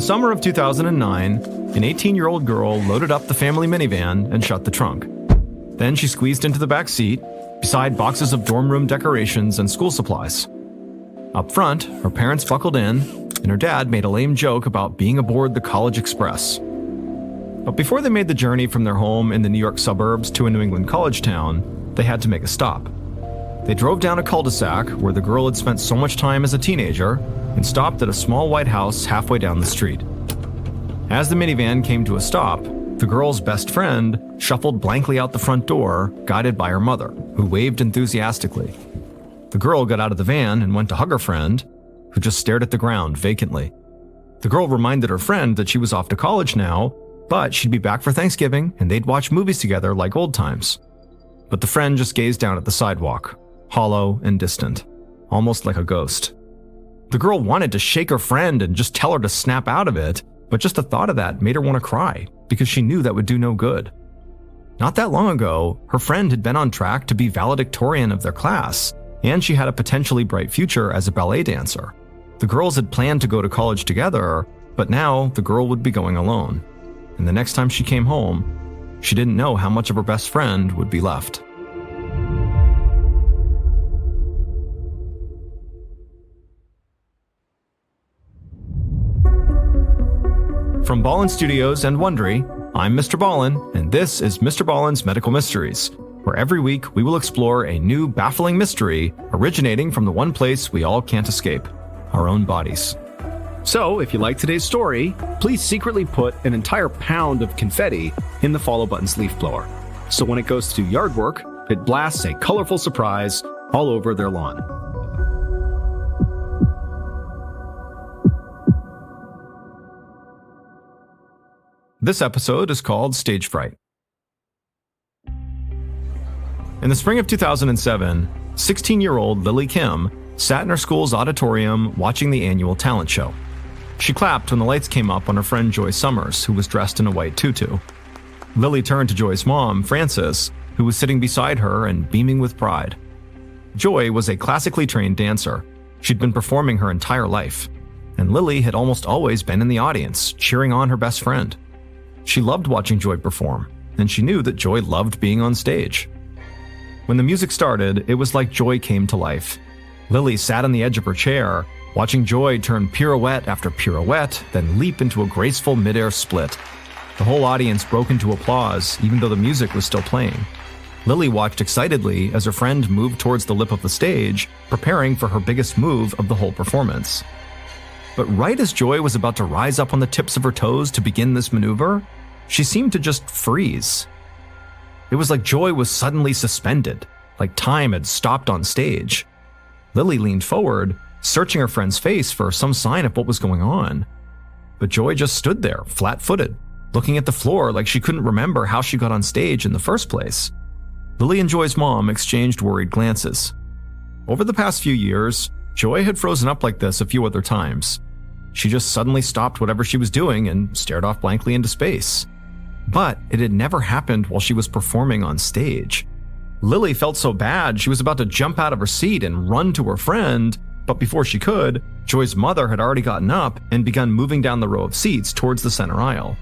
summer of 2009, an 18-year-old girl loaded up the family minivan and shut the trunk. Then she squeezed into the back seat, beside boxes of dorm room decorations and school supplies. Up front, her parents buckled in, and her dad made a lame joke about being aboard the College Express. But before they made the journey from their home in the New York suburbs to a New England college town, they had to make a stop. They drove down a cul-de-sac where the girl had spent so much time as a teenager and stopped at a small white house halfway down the street. As the minivan came to a stop, the girl's best friend shuffled blankly out the front door, guided by her mother, who waved enthusiastically. The girl got out of the van and went to hug her friend, who just stared at the ground vacantly. The girl reminded her friend that she was off to college now, but she'd be back for Thanksgiving and they'd watch movies together like old times. But the friend just gazed down at the sidewalk, hollow and distant, almost like a ghost. The girl wanted to shake her friend and just tell her to snap out of it, but just the thought of that made her want to cry because she knew that would do no good. Not that long ago, her friend had been on track to be valedictorian of their class, and she had a potentially bright future as a ballet dancer. The girls had planned to go to college together, but now the girl would be going alone. And the next time she came home, she didn't know how much of her best friend would be left. From Ballen Studios and Wondery, I'm Mr. Ballen, and this is Mr. Ballen's Medical Mysteries, where every week we will explore a new baffling mystery originating from the one place we all can't escape, our own bodies. So, if you like today's story, please secretly put an entire pound of confetti in the follow button's leaf blower, so when it goes to do yard work, it blasts a colorful surprise all over their lawn. This episode is called Stage Fright. In the spring of 2007, 16-year-old Lily Kim sat in her school's auditorium watching the annual talent show. She clapped when the lights came up on her friend Joy Summers, who was dressed in a white tutu. Lily turned to Joy's mom, Frances, who was sitting beside her and beaming with pride. Joy was a classically trained dancer. She'd been performing her entire life, and Lily had almost always been in the audience, cheering on her best friend. She loved watching Joy perform, and she knew that Joy loved being on stage. When the music started, it was like Joy came to life. Lily sat on the edge of her chair, watching Joy turn pirouette after pirouette, then leap into a graceful midair split. The whole audience broke into applause, even though the music was still playing. Lily watched excitedly as her friend moved towards the lip of the stage, preparing for her biggest move of the whole performance. But right as Joy was about to rise up on the tips of her toes to begin this maneuver, she seemed to just freeze. It was like Joy was suddenly suspended, like time had stopped on stage. Lily leaned forward, searching her friend's face for some sign of what was going on. But Joy just stood there, flat-footed, looking at the floor like she couldn't remember how she got on stage in the first place. Lily and Joy's mom exchanged worried glances. Over the past few years, Joy had frozen up like this a few other times. She just suddenly stopped whatever she was doing and stared off blankly into space. But it had never happened while she was performing on stage. Lily felt so bad she was about to jump out of her seat and run to her friend, but before she could, Joy's mother had already gotten up and begun moving down the row of seats towards the center aisle.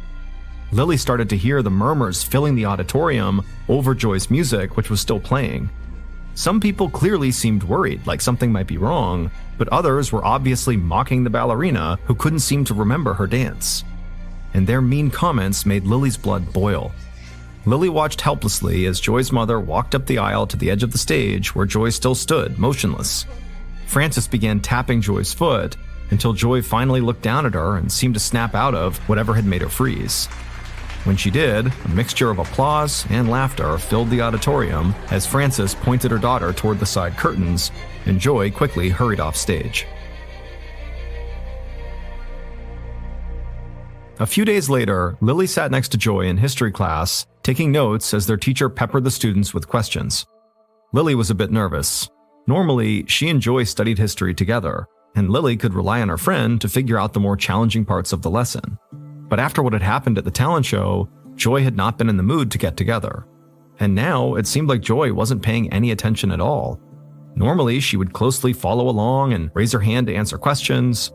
Lily started to hear the murmurs filling the auditorium over Joy's music, which was still playing. Some people clearly seemed worried, like something might be wrong, but others were obviously mocking the ballerina who couldn't seem to remember her dance. And their mean comments made Lily's blood boil. Lily watched helplessly as Joy's mother walked up the aisle to the edge of the stage where Joy still stood, motionless. Frances began tapping Joy's foot until Joy finally looked down at her and seemed to snap out of whatever had made her freeze. When she did, a mixture of applause and laughter filled the auditorium as Frances pointed her daughter toward the side curtains, and Joy quickly hurried off stage. A few days later, Lily sat next to Joy in history class, taking notes as their teacher peppered the students with questions. Lily was a bit nervous. Normally, she and Joy studied history together, and Lily could rely on her friend to figure out the more challenging parts of the lesson. But after what had happened at the talent show, Joy had not been in the mood to get together. And now it seemed like Joy wasn't paying any attention at all. Normally, she would closely follow along and raise her hand to answer questions.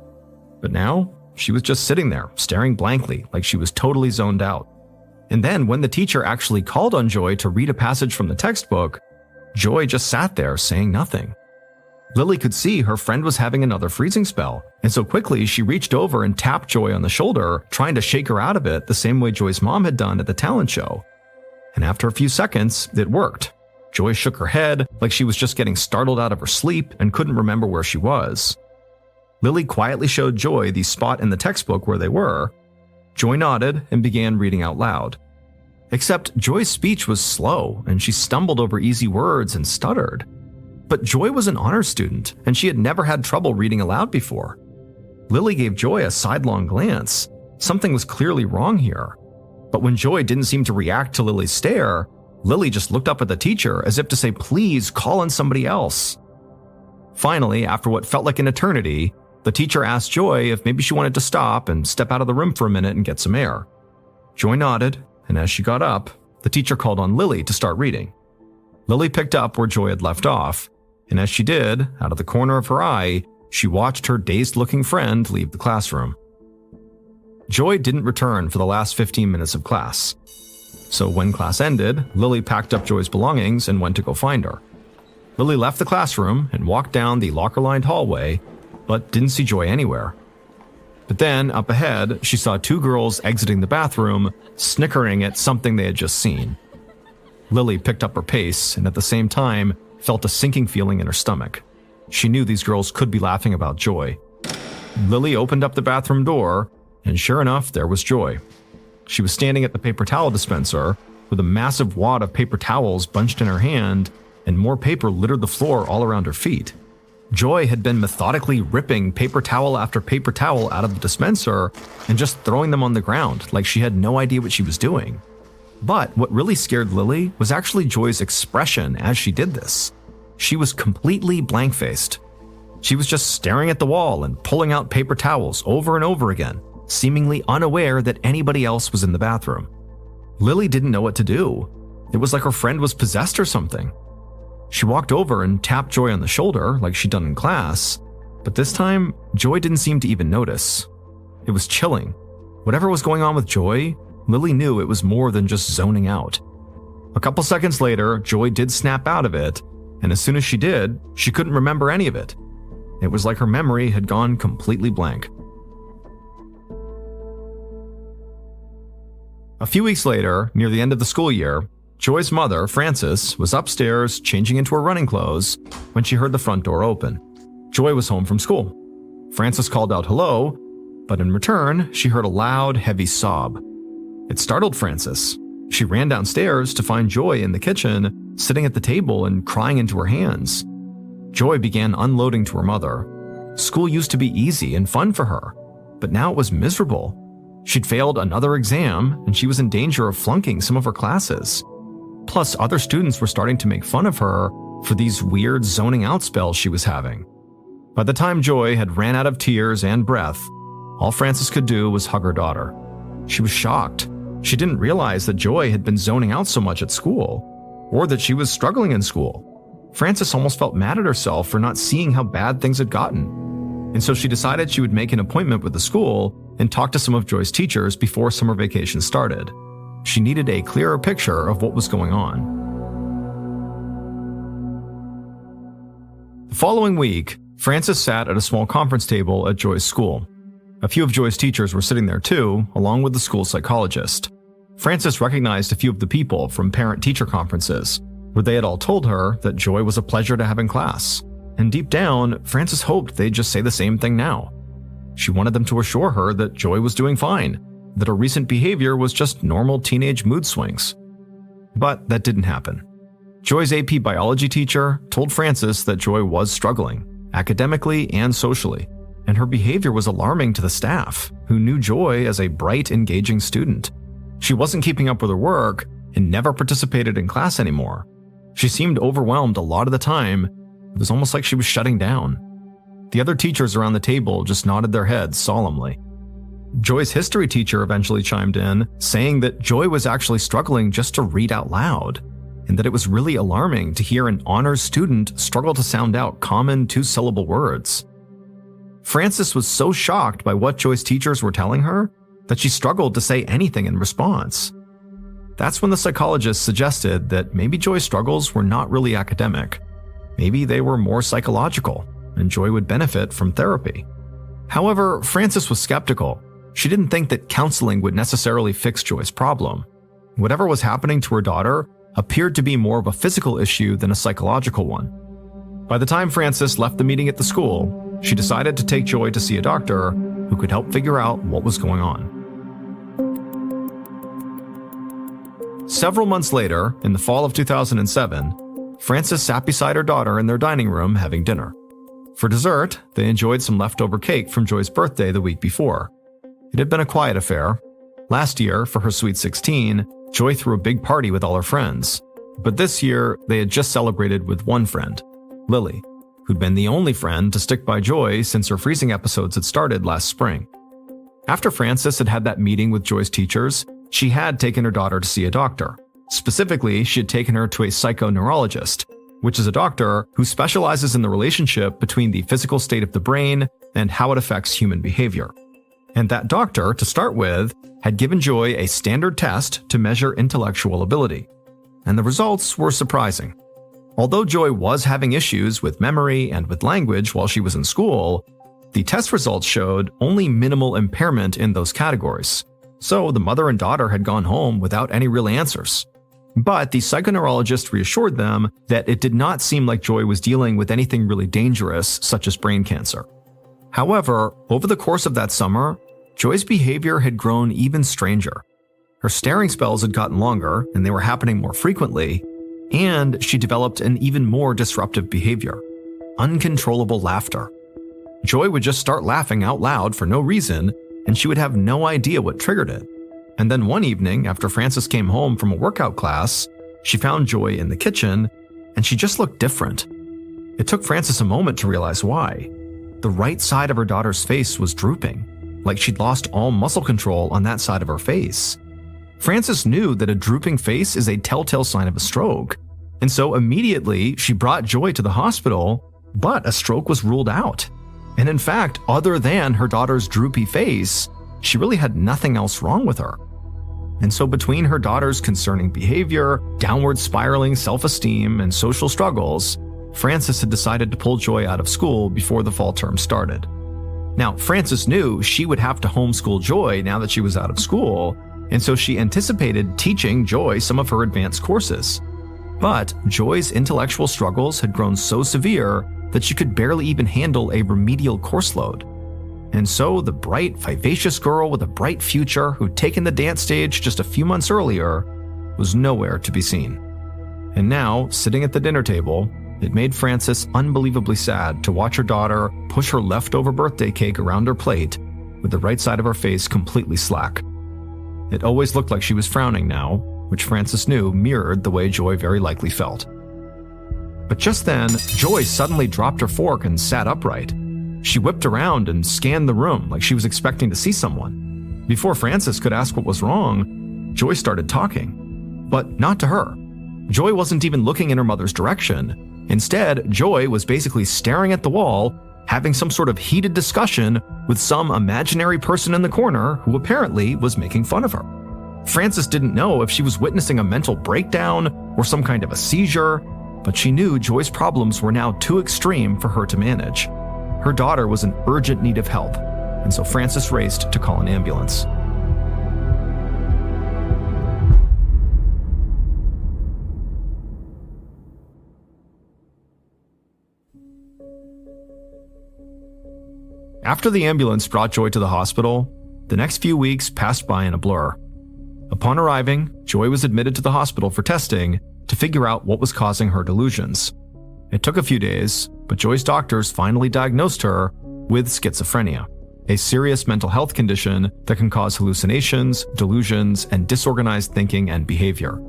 But now, She was just sitting there, staring blankly, like she was totally zoned out. And then when the teacher actually called on Joy to read a passage from the textbook, Joy just sat there saying nothing. Lily could see her friend was having another freezing spell, and so quickly she reached over and tapped Joy on the shoulder, trying to shake her out of it the same way Joy's mom had done at the talent show. And after a few seconds, it worked. Joy shook her head like she was just getting startled out of her sleep and couldn't remember where she was. Lily quietly showed Joy the spot in the textbook where they were. Joy nodded and began reading out loud. Except Joy's speech was slow, and she stumbled over easy words and stuttered. But Joy was an honors student, and she had never had trouble reading aloud before. Lily gave Joy a sidelong glance. Something was clearly wrong here. But when Joy didn't seem to react to Lily's stare, Lily just looked up at the teacher as if to say, "Please, call on somebody else." Finally, after what felt like an eternity, the teacher asked Joy if maybe she wanted to stop and step out of the room for a minute and get some air. Joy nodded, and as she got up, the teacher called on Lily to start reading. Lily picked up where Joy had left off, and as she did, out of the corner of her eye, she watched her dazed-looking friend leave the classroom. Joy didn't return for the last 15 minutes of class. So when class ended, Lily packed up Joy's belongings and went to go find her. Lily left the classroom and walked down the locker-lined hallway, but didn't see Joy anywhere. But then, up ahead, she saw two girls exiting the bathroom, snickering at something they had just seen. Lily picked up her pace and at the same time felt a sinking feeling in her stomach. She knew these girls could be laughing about Joy. Lily opened up the bathroom door, and sure enough, there was Joy. She was standing at the paper towel dispenser with a massive wad of paper towels bunched in her hand, and more paper littered the floor all around her feet. Joy had been methodically ripping paper towel after paper towel out of the dispenser and just throwing them on the ground like she had no idea what she was doing. But what really scared Lily was actually Joy's expression as she did this. She was completely blank-faced. She was just staring at the wall and pulling out paper towels over and over again, seemingly unaware that anybody else was in the bathroom. Lily didn't know what to do. It was like her friend was possessed or something. She walked over and tapped Joy on the shoulder like she'd done in class, but this time, Joy didn't seem to even notice. It was chilling. Whatever was going on with Joy, Lily knew it was more than just zoning out. A couple seconds later, Joy did snap out of it, and as soon as she did, she couldn't remember any of it. It was like her memory had gone completely blank. A few weeks later, near the end of the school year, Joy's mother, Frances, was upstairs changing into her running clothes when she heard the front door open. Joy was home from school. Frances called out hello, but in return, she heard a loud, heavy sob. It startled Frances. She ran downstairs to find Joy in the kitchen, sitting at the table and crying into her hands. Joy began unloading to her mother. School used to be easy and fun for her, but now it was miserable. She'd failed another exam, and she was in danger of flunking some of her classes. Plus, other students were starting to make fun of her for these weird zoning out spells she was having. By the time Joy had ran out of tears and breath, all Frances could do was hug her daughter. She was shocked. She didn't realize that Joy had been zoning out so much at school, or that she was struggling in school. Frances almost felt mad at herself for not seeing how bad things had gotten. And so she decided she would make an appointment with the school and talk to some of Joy's teachers before summer vacation started. She needed a clearer picture of what was going on. The following week, Frances sat at a small conference table at Joy's school. A few of Joy's teachers were sitting there too, along with the school psychologist. Frances recognized a few of the people from parent-teacher conferences, where they had all told her that Joy was a pleasure to have in class. And deep down, Frances hoped they'd just say the same thing now. She wanted them to assure her that Joy was doing fine, that her recent behavior was just normal teenage mood swings. But that didn't happen. Joy's AP biology teacher told Frances that Joy was struggling, academically and socially, and her behavior was alarming to the staff, who knew Joy as a bright, engaging student. She wasn't keeping up with her work and never participated in class anymore. She seemed overwhelmed a lot of the time. It was almost like she was shutting down. The other teachers around the table just nodded their heads solemnly. Joy's history teacher eventually chimed in, saying that Joy was actually struggling just to read out loud, and that it was really alarming to hear an honors student struggle to sound out common two-syllable words. Frances was so shocked by what Joy's teachers were telling her that she struggled to say anything in response. That's when the psychologist suggested that maybe Joy's struggles were not really academic. Maybe they were more psychological, and Joy would benefit from therapy. However, Frances was skeptical. She didn't think that counseling would necessarily fix Joy's problem. Whatever was happening to her daughter appeared to be more of a physical issue than a psychological one. By the time Frances left the meeting at the school, she decided to take Joy to see a doctor who could help figure out what was going on. Several months later, in the fall of 2007, Frances sat beside her daughter in their dining room having dinner. For dessert, they enjoyed some leftover cake from Joy's birthday the week before. It had been a quiet affair. Last year, for her Sweet 16, Joy threw a big party with all her friends. But this year, they had just celebrated with one friend, Lily, who'd been the only friend to stick by Joy since her freezing episodes had started last spring. After Frances had had that meeting with Joy's teachers, she had taken her daughter to see a doctor. Specifically, she had taken her to a psychoneurologist, which is a doctor who specializes in the relationship between the physical state of the brain and how it affects human behavior. And that doctor, to start with, had given Joy a standard test to measure intellectual ability. And the results were surprising. Although Joy was having issues with memory and with language while she was in school, the test results showed only minimal impairment in those categories. So the mother and daughter had gone home without any real answers. But the psychoneurologist reassured them that it did not seem like Joy was dealing with anything really dangerous, such as brain cancer. However, over the course of that summer, Joy's behavior had grown even stranger. Her staring spells had gotten longer, and they were happening more frequently, and she developed an even more disruptive behavior: uncontrollable laughter. Joy would just start laughing out loud for no reason, and she would have no idea what triggered it. And then one evening, after Frances came home from a workout class, she found Joy in the kitchen, and she just looked different. It took Frances a moment to realize why. The right side of her daughter's face was drooping, like she'd lost all muscle control on that side of her face. Frances knew that a drooping face is a telltale sign of a stroke, and so immediately she brought Joy to the hospital, but a stroke was ruled out. And in fact, other than her daughter's droopy face, she really had nothing else wrong with her. And so between her daughter's concerning behavior, downward spiraling self-esteem, and social struggles, Frances had decided to pull Joy out of school before the fall term started. Now, Frances knew she would have to homeschool Joy now that she was out of school, and so she anticipated teaching Joy some of her advanced courses. But Joy's intellectual struggles had grown so severe that she could barely even handle a remedial course load. And so the bright, vivacious girl with a bright future who'd taken the dance stage just a few months earlier was nowhere to be seen. And now, sitting at the dinner table, it made Frances unbelievably sad to watch her daughter push her leftover birthday cake around her plate with the right side of her face completely slack. It always looked like she was frowning now, which Frances knew mirrored the way Joy very likely felt. But just then, Joy suddenly dropped her fork and sat upright. She whipped around and scanned the room like she was expecting to see someone. Before Frances could ask what was wrong, Joy started talking. But not to her. Joy wasn't even looking in her mother's direction. Instead, Joy was basically staring at the wall, having some sort of heated discussion with some imaginary person in the corner who apparently was making fun of her. Frances didn't know if she was witnessing a mental breakdown or some kind of a seizure, but she knew Joy's problems were now too extreme for her to manage. Her daughter was in urgent need of help, and so Frances raced to call an ambulance. After the ambulance brought Joy to the hospital, the next few weeks passed by in a blur. Upon arriving, Joy was admitted to the hospital for testing to figure out what was causing her delusions. It took a few days, but Joy's doctors finally diagnosed her with schizophrenia, a serious mental health condition that can cause hallucinations, delusions, and disorganized thinking and behavior.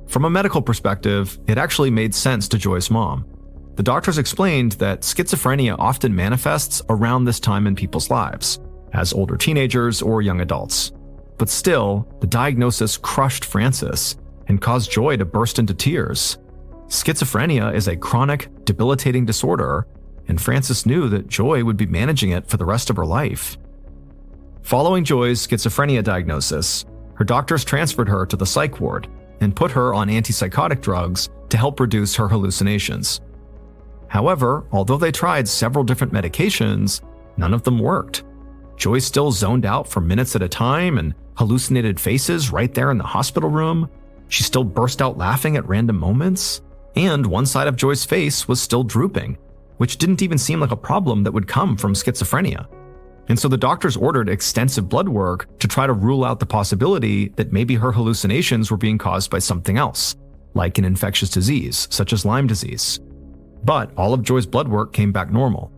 From a medical perspective, it actually made sense to Joy's mom. The doctors explained that schizophrenia often manifests around this time in people's lives, as older teenagers or young adults. But still, the diagnosis crushed Frances and caused Joy to burst into tears. Schizophrenia is a chronic, debilitating disorder and Frances knew that Joy would be managing it for the rest of her life. Following Joy's schizophrenia diagnosis, her doctors transferred her to the psych ward and put her on antipsychotic drugs to help reduce her hallucinations. However, although they tried several different medications, none of them worked. Joy still zoned out for minutes at a time and hallucinated faces right there in the hospital room. She still burst out laughing at random moments, and one side of Joy's face was still drooping, which didn't even seem like a problem that would come from schizophrenia. And so the doctors ordered extensive blood work to try to rule out the possibility that maybe her hallucinations were being caused by something else, like an infectious disease, such as Lyme disease. But all of Joy's blood work came back normal.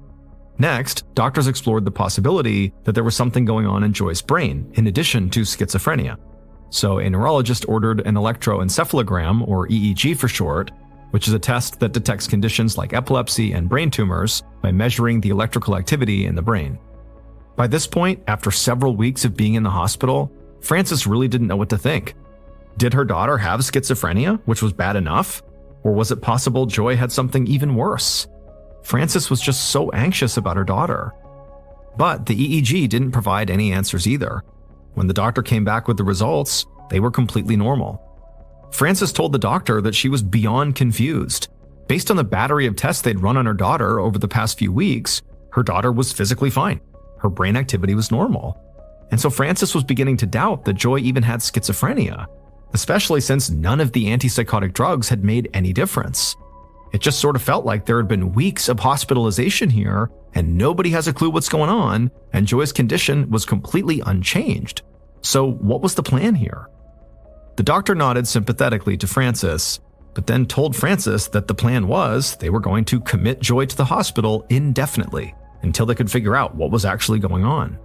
Next, doctors explored the possibility that there was something going on in Joy's brain, in addition to schizophrenia. So a neurologist ordered an electroencephalogram, or EEG for short, which is a test that detects conditions like epilepsy and brain tumors by measuring the electrical activity in the brain. By this point, after several weeks of being in the hospital, Frances really didn't know what to think. Did her daughter have schizophrenia, which was bad enough? Or was it possible Joy had something even worse? Frances was just so anxious about her daughter. But the EEG didn't provide any answers either. When the doctor came back with the results, they were completely normal. Frances told the doctor that she was beyond confused. Based on the battery of tests they'd run on her daughter over the past few weeks, her daughter was physically fine. Her brain activity was normal. And so Frances was beginning to doubt that Joy even had schizophrenia, especially since none of the antipsychotic drugs had made any difference. It just sort of felt like there had been weeks of hospitalization here, and nobody has a clue what's going on, and Joy's condition was completely unchanged. So what was the plan here? The doctor nodded sympathetically to Frances, but then told Frances that the plan was they were going to commit Joy to the hospital indefinitely, until they could figure out what was actually going on.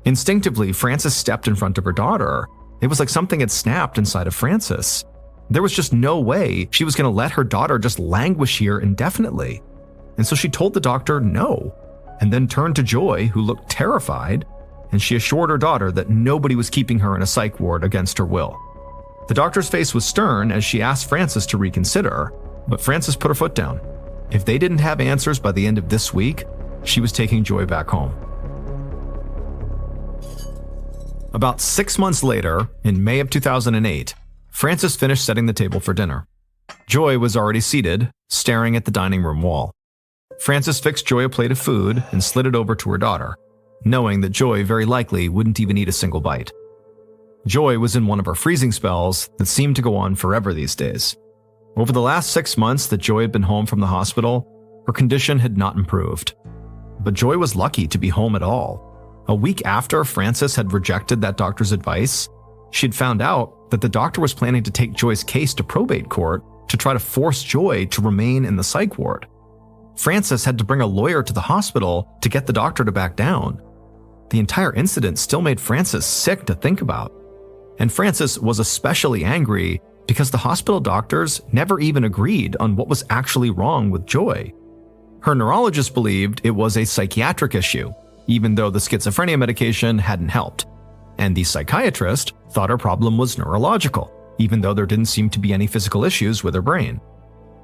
Instinctively, Frances stepped in front of her daughter. It was like something had snapped inside of Frances. There was just no way she was going to let her daughter just languish here indefinitely. And so she told the doctor no, and then turned to Joy, who looked terrified, and she assured her daughter that nobody was keeping her in a psych ward against her will. The doctor's face was stern as she asked Frances to reconsider, but Frances put her foot down. If they didn't have answers by the end of this week, she was taking Joy back home. About 6 months later, in May of 2008, Frances finished setting the table for dinner. Joy was already seated, staring at the dining room wall. Frances fixed Joy a plate of food and slid it over to her daughter, knowing that Joy very likely wouldn't even eat a single bite. Joy was in one of her freezing spells that seemed to go on forever these days. Over the last 6 months that Joy had been home from the hospital, her condition had not improved. But Joy was lucky to be home at all. A week after Frances had rejected that doctor's advice, she'd found out that the doctor was planning to take Joy's case to probate court to try to force Joy to remain in the psych ward. Frances had to bring a lawyer to the hospital to get the doctor to back down. The entire incident still made Frances sick to think about. And Frances was especially angry because the hospital doctors never even agreed on what was actually wrong with Joy. Her neurologist believed it was a psychiatric issue, even though the schizophrenia medication hadn't helped. And the psychiatrist thought her problem was neurological, even though there didn't seem to be any physical issues with her brain.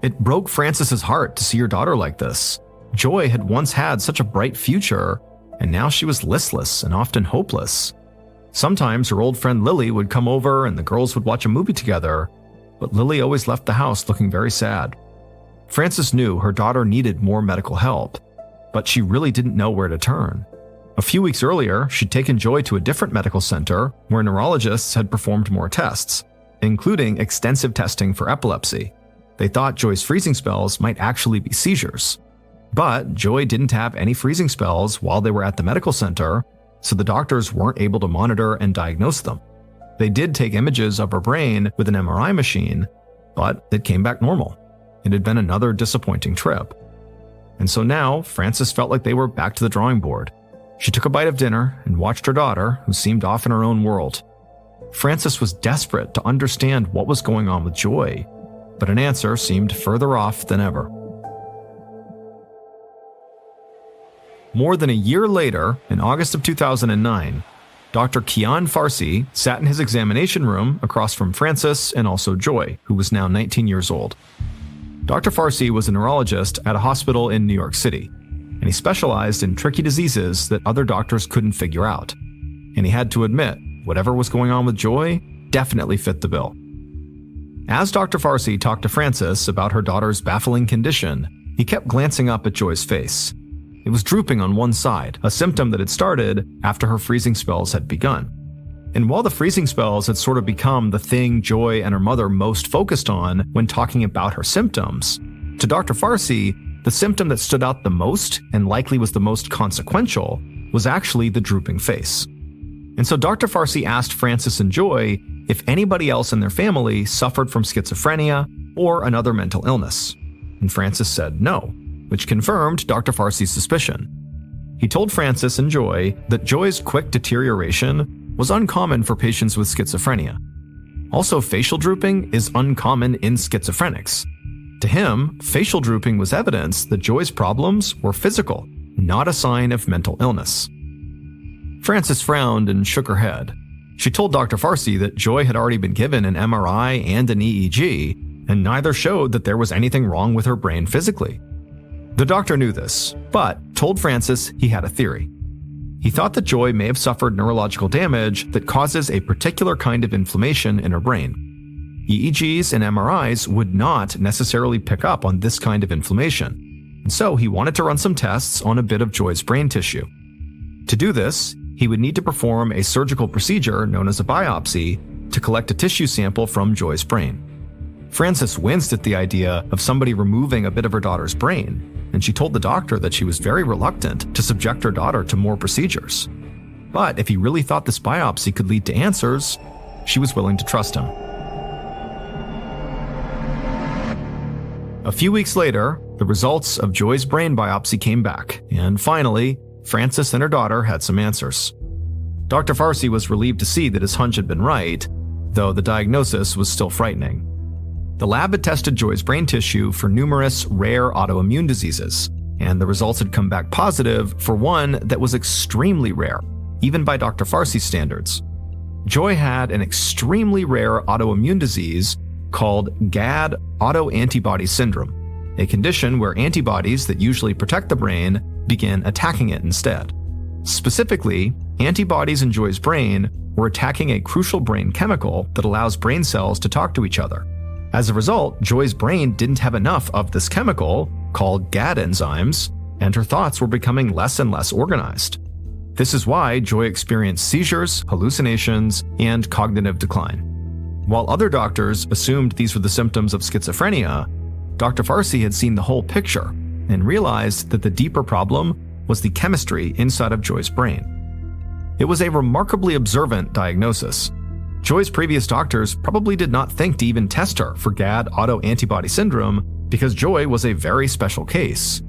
It broke Frances's heart to see her daughter like this. Joy had once had such a bright future, and now she was listless and often hopeless. Sometimes her old friend Lily would come over and the girls would watch a movie together, but Lily always left the house looking very sad. Frances knew her daughter needed more medical help, but she really didn't know where to turn. A few weeks earlier, she'd taken Joy to a different medical center where neurologists had performed more tests, including extensive testing for epilepsy. They thought Joy's freezing spells might actually be seizures. But Joy didn't have any freezing spells while they were at the medical center, so the doctors weren't able to monitor and diagnose them. They did take images of her brain with an MRI machine, but it came back normal. It had been another disappointing trip. And so now, Frances felt like they were back to the drawing board. She took a bite of dinner and watched her daughter, who seemed off in her own world. Frances was desperate to understand what was going on with Joy, but an answer seemed further off than ever. More than a year later, in August of 2009, Dr. Kian Farsi sat in his examination room across from Frances and also Joy, who was now 19 years old. Dr. Farsi was a neurologist at a hospital in New York City. and he specialized in tricky diseases that other doctors couldn't figure out. And he had to admit, whatever was going on with Joy definitely fit the bill. As Dr. Farsi talked to Frances about her daughter's baffling condition, he kept glancing up at Joy's face. It was drooping on one side, a symptom that had started after her freezing spells had begun. And while the freezing spells had sort of become the thing Joy and her mother most focused on when talking about her symptoms, to Dr. Farsi, the symptom that stood out the most and likely was the most consequential was actually the drooping face. And so Dr. Farsi asked Frances and Joy if anybody else in their family suffered from schizophrenia or another mental illness. And Frances said no, which confirmed Dr. Farsi's suspicion. He told Frances and Joy that Joy's quick deterioration was uncommon for patients with schizophrenia. Also, facial drooping is uncommon in schizophrenics. To him, facial drooping was evidence that Joy's problems were physical, not a sign of mental illness. Frances frowned and shook her head. She told Dr. Farsi that Joy had already been given an MRI and an EEG, and neither showed that there was anything wrong with her brain physically. The doctor knew this, but told Frances he had a theory. He thought that Joy may have suffered neurological damage that causes a particular kind of inflammation in her brain. EEGs and MRIs would not necessarily pick up on this kind of inflammation, and so he wanted to run some tests on a bit of Joy's brain tissue. To do this, he would need to perform a surgical procedure known as a biopsy to collect a tissue sample from Joy's brain. Frances winced at the idea of somebody removing a bit of her daughter's brain, and she told the doctor that she was very reluctant to subject her daughter to more procedures. But if he really thought this biopsy could lead to answers, she was willing to trust him. A few weeks later, the results of Joy's brain biopsy came back, and finally, Frances and her daughter had some answers. Dr. Farsi was relieved to see that his hunch had been right, though the diagnosis was still frightening. The lab had tested Joy's brain tissue for numerous rare autoimmune diseases, and the results had come back positive for one that was extremely rare, even by Dr. Farsi's standards. Joy had an extremely rare autoimmune disease called GAD autoantibody syndrome, a condition where antibodies that usually protect the brain begin attacking it instead. Specifically, antibodies in Joy's brain were attacking a crucial brain chemical that allows brain cells to talk to each other. As a result, Joy's brain didn't have enough of this chemical, called GAD enzymes, and her thoughts were becoming less and less organized. This is why Joy experienced seizures, hallucinations, and cognitive decline. While other doctors assumed these were the symptoms of schizophrenia, Dr. Farsi had seen the whole picture and realized that the deeper problem was the chemistry inside of Joy's brain. It was a remarkably observant diagnosis. Joy's previous doctors probably did not think to even test her for GAD autoantibody syndrome because Joy was a very special case.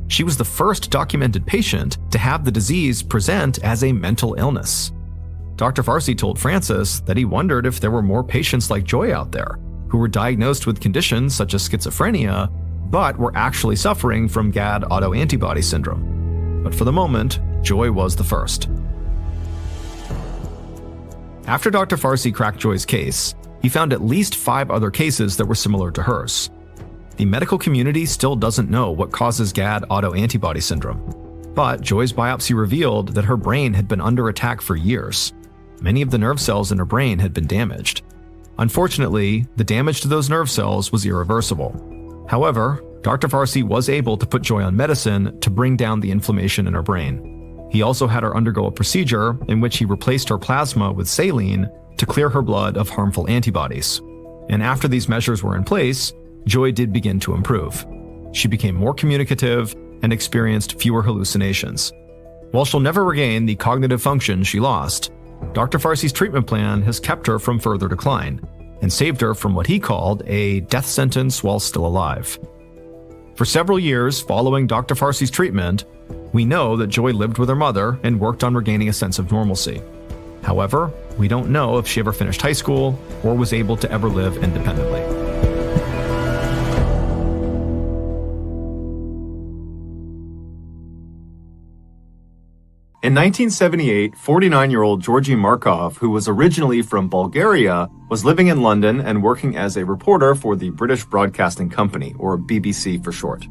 She was the first documented patient to have the disease present as a mental illness. Dr. Farsi told Frances that he wondered if there were more patients like Joy out there who were diagnosed with conditions such as schizophrenia, but were actually suffering from GAD autoantibody syndrome. But for the moment, Joy was the first. After Dr. Farsi cracked Joy's case, he found at least 5 other cases that were similar to hers. The medical community still doesn't know what causes GAD autoantibody syndrome, but Joy's biopsy revealed that her brain had been under attack for years. Many of the nerve cells in her brain had been damaged. Unfortunately, the damage to those nerve cells was irreversible. However, Dr. Farsi was able to put Joy on medicine to bring down the inflammation in her brain. He also had her undergo a procedure in which he replaced her plasma with saline to clear her blood of harmful antibodies. And after these measures were in place, Joy did begin to improve. She became more communicative and experienced fewer hallucinations. While she'll never regain the cognitive function she lost, Dr. Farsi's treatment plan has kept her from further decline and saved her from what he called a death sentence while still alive. For several years following Dr. Farsi's treatment, we know that Joy lived with her mother and worked on regaining a sense of normalcy. However, we don't know if she ever finished high school or was able to ever live independently. In 1978, 49-year-old Georgy Markov, who was originally from Bulgaria, was living in London and working as a reporter for the British Broadcasting Company, or BBC for short.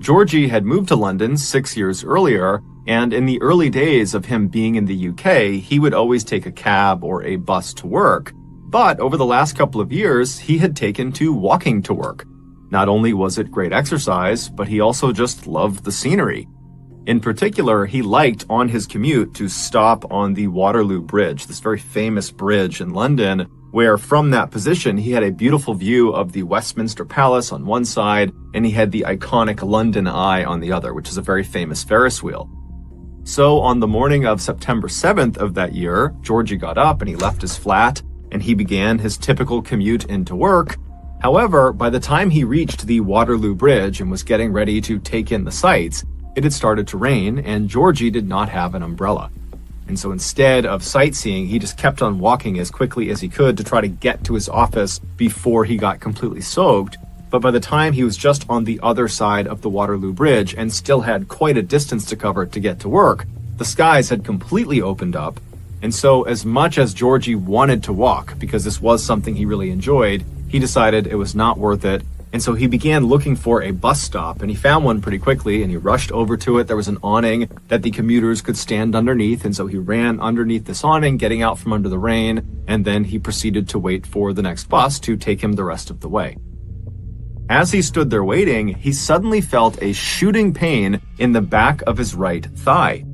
Georgie had moved to London 6 years earlier, and in the early days of him being in the UK, he would always take a cab or a bus to work. But over the last couple of years, he had taken to walking to work. Not only was it great exercise, but he also just loved the scenery. In particular, he liked on his commute to stop on the Waterloo Bridge, this very famous bridge in London, where from that position, he had a beautiful view of the Westminster Palace on one side, and he had the iconic London Eye on the other, which is a very famous Ferris wheel. So on the morning of September 7th of that year, Georgie got up and he left his flat, and he began his typical commute into work. However, by the time he reached the Waterloo Bridge and was getting ready to take in the sights, it had started to rain, and Georgie did not have an umbrella. And so instead of sightseeing, he just kept on walking as quickly as he could to try to get to his office before he got completely soaked. But by the time he was just on the other side of the Waterloo Bridge and still had quite a distance to cover to get to work, the skies had completely opened up. And so as much as Georgie wanted to walk, because this was something he really enjoyed, he decided it was not worth it. And so he began looking for a bus stop, and he found one pretty quickly, and he rushed over to it. There was an awning that the commuters could stand underneath, and so he ran underneath this awning, getting out from under the rain, and then he proceeded to wait for the next bus to take him the rest of the way. As he stood there waiting, he suddenly felt a shooting pain in the back of his right thigh.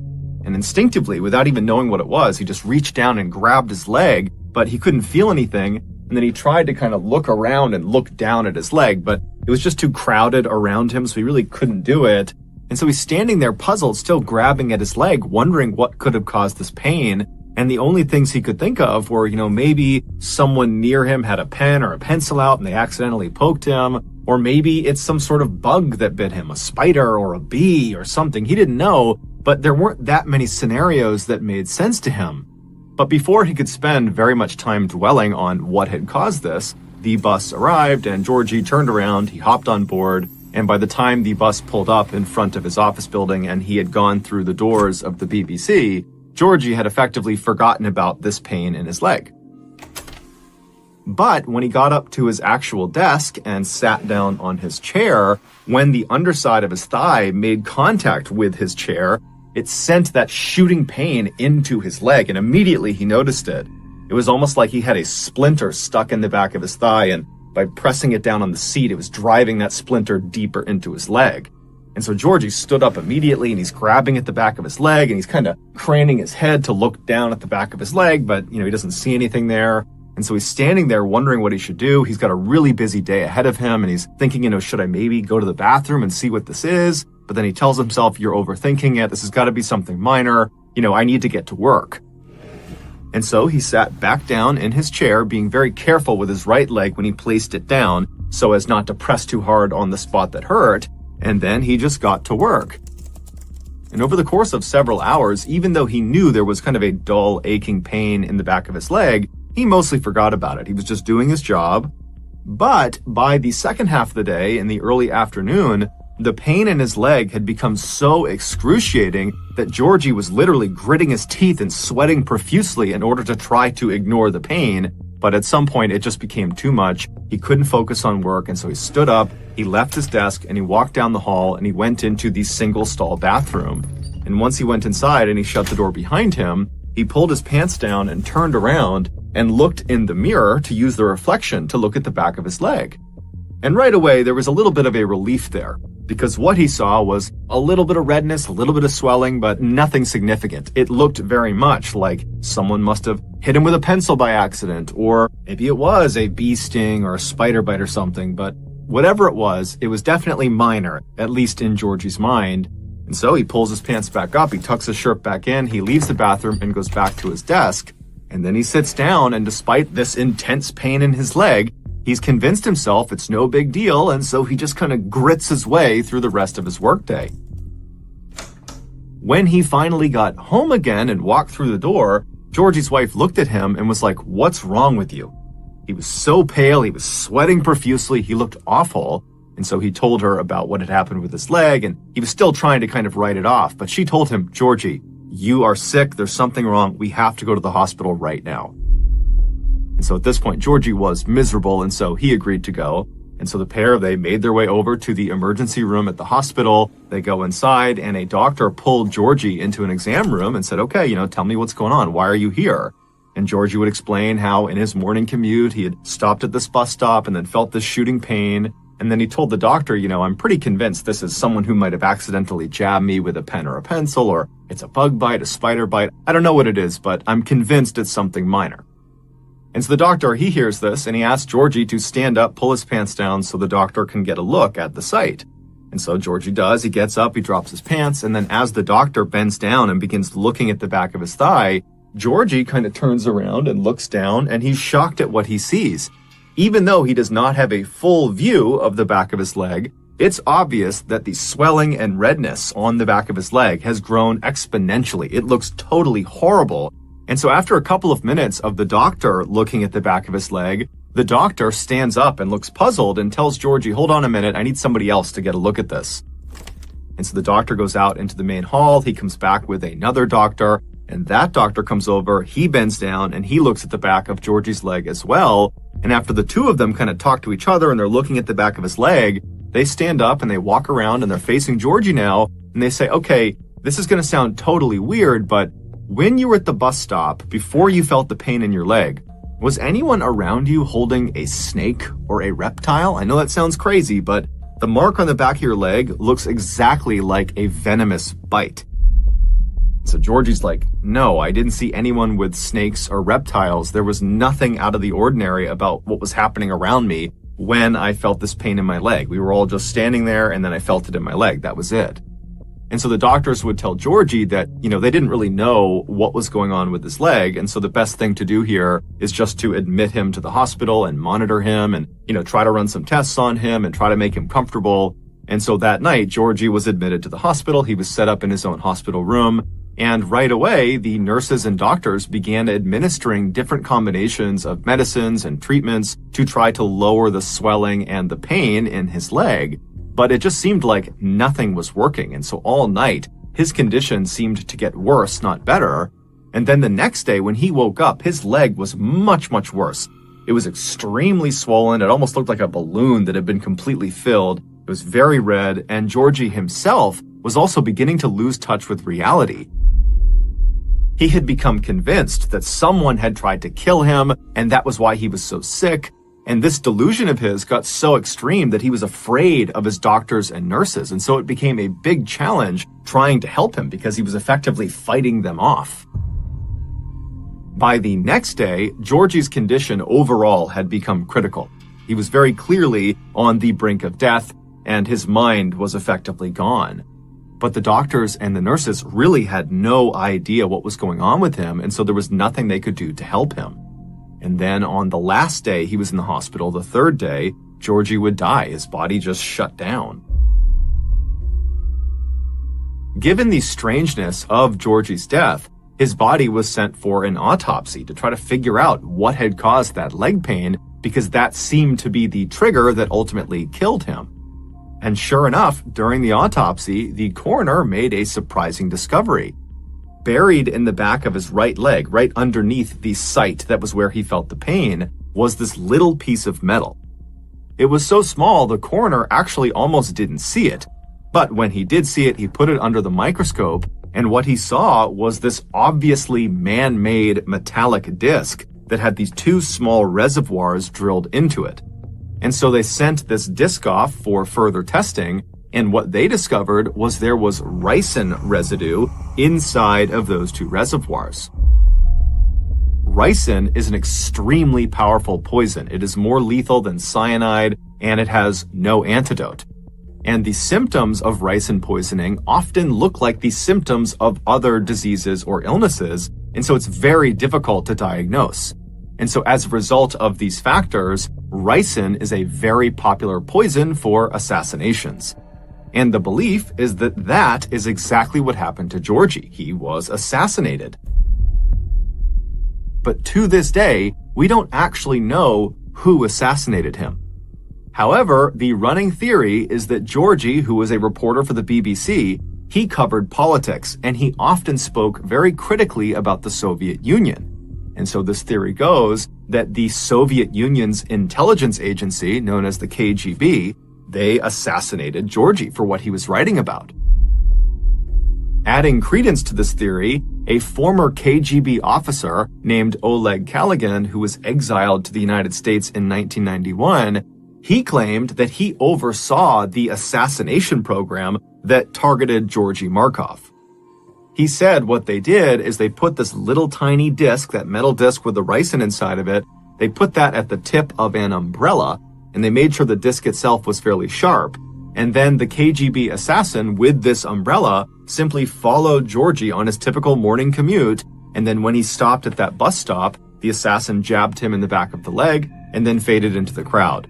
And instinctively, without even knowing what it was, he just reached down and grabbed his leg, but he couldn't feel anything. And then he tried to kind of look around and look down at his leg, but it was just too crowded around him, so he really couldn't do it. And so he's standing there puzzled, still grabbing at his leg, wondering what could have caused this pain. And the only things he could think of were, maybe someone near him had a pen or a pencil out and they accidentally poked him, or maybe it's some sort of bug that bit him, a spider or a bee or something. He didn't know, but there weren't that many scenarios that made sense to him. But before he could spend very much time dwelling on what had caused this, the bus arrived and Georgie turned around, he hopped on board, and by the time the bus pulled up in front of his office building and he had gone through the doors of the BBC, Georgie had effectively forgotten about this pain in his leg. But when he got up to his actual desk and sat down on his chair, when the underside of his thigh made contact with his chair, it sent that shooting pain into his leg, and immediately he noticed it. It was almost like he had a splinter stuck in the back of his thigh, and by pressing it down on the seat, it was driving that splinter deeper into his leg. And so Georgie stood up immediately, and he's grabbing at the back of his leg, and he's kind of craning his head to look down at the back of his leg, but, he doesn't see anything there. And so he's standing there wondering what he should do. He's got a really busy day ahead of him, and he's thinking, should I maybe go to the bathroom and see what this is? But then he tells himself, you're overthinking it. This has got to be something minor. I need to get to work. And so he sat back down in his chair, being very careful with his right leg when he placed it down so as not to press too hard on the spot that hurt. And then he just got to work. And over the course of several hours, even though he knew there was kind of a dull, aching pain in the back of his leg, he mostly forgot about it. He was just doing his job. But by the second half of the day, in the early afternoon, the pain in his leg had become so excruciating that Georgie was literally gritting his teeth and sweating profusely in order to try to ignore the pain. But at some point, it just became too much. He couldn't focus on work, and so he stood up, he left his desk, and he walked down the hall, and he went into the single-stall bathroom. And once he went inside and he shut the door behind him, he pulled his pants down and turned around and looked in the mirror to use the reflection to look at the back of his leg. And right away, there was a little bit of a relief there, because what he saw was a little bit of redness, a little bit of swelling, but nothing significant. It looked very much like someone must have hit him with a pencil by accident, or maybe it was a bee sting or a spider bite or something, but whatever it was definitely minor, at least in Georgie's mind. And so he pulls his pants back up, he tucks his shirt back in, he leaves the bathroom and goes back to his desk. And then he sits down, and despite this intense pain in his leg, he's convinced himself it's no big deal, and so he just kind of grits his way through the rest of his workday. When he finally got home again and walked through the door, Georgie's wife looked at him and was like, "What's wrong with you?" He was so pale, he was sweating profusely, he looked awful. And so he told her about what had happened with his leg, and he was still trying to kind of write it off. But she told him, "Georgie, you are sick, there's something wrong, we have to go to the hospital right now." And so at this point, Georgie was miserable, and so he agreed to go. And so the pair, they made their way over to the emergency room at the hospital. They go inside, and a doctor pulled Georgie into an exam room and said, okay, tell me what's going on. Why are you here? And Georgie would explain how in his morning commute, he had stopped at this bus stop and then felt this shooting pain. And then he told the doctor, I'm pretty convinced this is someone who might have accidentally jabbed me with a pen or a pencil, or it's a bug bite, a spider bite. I don't know what it is, but I'm convinced it's something minor. And so the doctor, he hears this, and he asks Georgie to stand up, pull his pants down so the doctor can get a look at the site. And so Georgie does. He gets up, he drops his pants, and then as the doctor bends down and begins looking at the back of his thigh, Georgie kind of turns around and looks down, and he's shocked at what he sees. Even though he does not have a full view of the back of his leg, it's obvious that the swelling and redness on the back of his leg has grown exponentially. It looks totally horrible. And so after a couple of minutes of the doctor looking at the back of his leg, the doctor stands up and looks puzzled and tells Georgie, hold on a minute, I need somebody else to get a look at this. And so the doctor goes out into the main hall. He comes back with another doctor, and that doctor comes over, he bends down, and he looks at the back of Georgie's leg as well. And after the two of them kind of talk to each other and they're looking at the back of his leg, they stand up and they walk around and they're facing Georgie now, and they say, okay, this is going to sound totally weird, but when you were at the bus stop, before you felt the pain in your leg, was anyone around you holding a snake or a reptile? I know that sounds crazy, but the mark on the back of your leg looks exactly like a venomous bite. So Georgie's like, no, I didn't see anyone with snakes or reptiles. There was nothing out of the ordinary about what was happening around me when I felt this pain in my leg. We were all just standing there, and then I felt it in my leg. That was it. And so the doctors would tell Georgie that, they didn't really know what was going on with his leg. And so the best thing to do here is just to admit him to the hospital and monitor him and, try to run some tests on him and try to make him comfortable. And so that night, Georgie was admitted to the hospital. He was set up in his own hospital room. And right away, the nurses and doctors began administering different combinations of medicines and treatments to try to lower the swelling and the pain in his leg. But it just seemed like nothing was working. And so all night, his condition seemed to get worse, not better. And then the next day, when he woke up, his leg was much, much worse. It was extremely swollen. It almost looked like a balloon that had been completely filled. It was very red. And Georgie himself was also beginning to lose touch with reality. He had become convinced that someone had tried to kill him, and that was why he was so sick. And this delusion of his got so extreme that he was afraid of his doctors and nurses. And so it became a big challenge trying to help him because he was effectively fighting them off. By the next day, Georgie's condition overall had become critical. He was very clearly on the brink of death, and his mind was effectively gone. But the doctors and the nurses really had no idea what was going on with him, and so there was nothing they could do to help him. And then on the last day he was in the hospital, the third day, Georgie would die. His body just shut down. Given the strangeness of Georgie's death, his body was sent for an autopsy to try to figure out what had caused that leg pain, because that seemed to be the trigger that ultimately killed him. And sure enough, during the autopsy, the coroner made a surprising discovery. Buried in the back of his right leg, right underneath the site that was where he felt the pain, was this little piece of metal. It was so small, the coroner actually almost didn't see it. But when he did see it, he put it under the microscope, and what he saw was this obviously man-made metallic disc that had these two small reservoirs drilled into it. And so they sent this disc off for further testing, and what they discovered was there was ricin residue inside of those two reservoirs. Ricin is an extremely powerful poison. It is more lethal than cyanide, and it has no antidote. And the symptoms of ricin poisoning often look like the symptoms of other diseases or illnesses, and so it's very difficult to diagnose. And so as a result of these factors, ricin is a very popular poison for assassinations. And the belief is that that is exactly what happened to Georgie. He was assassinated. But to this day, we don't actually know who assassinated him. However, the running theory is that Georgie, who was a reporter for the BBC, he covered politics, and he often spoke very critically about the Soviet Union. And so this theory goes that the Soviet Union's intelligence agency, known as the KGB, they assassinated Georgi for what he was writing about. Adding credence to this theory, a former KGB officer named Oleg Kaligan, who was exiled to the United States in 1991, he claimed that he oversaw the assassination program that targeted Georgy Markov. He said what they did is they put this little tiny disc, that metal disc with the ricin inside of it, they put that at the tip of an umbrella, and they made sure the disc itself was fairly sharp. And then the KGB assassin with this umbrella simply followed Georgy on his typical morning commute, and then when he stopped at that bus stop, the assassin jabbed him in the back of the leg and then faded into the crowd.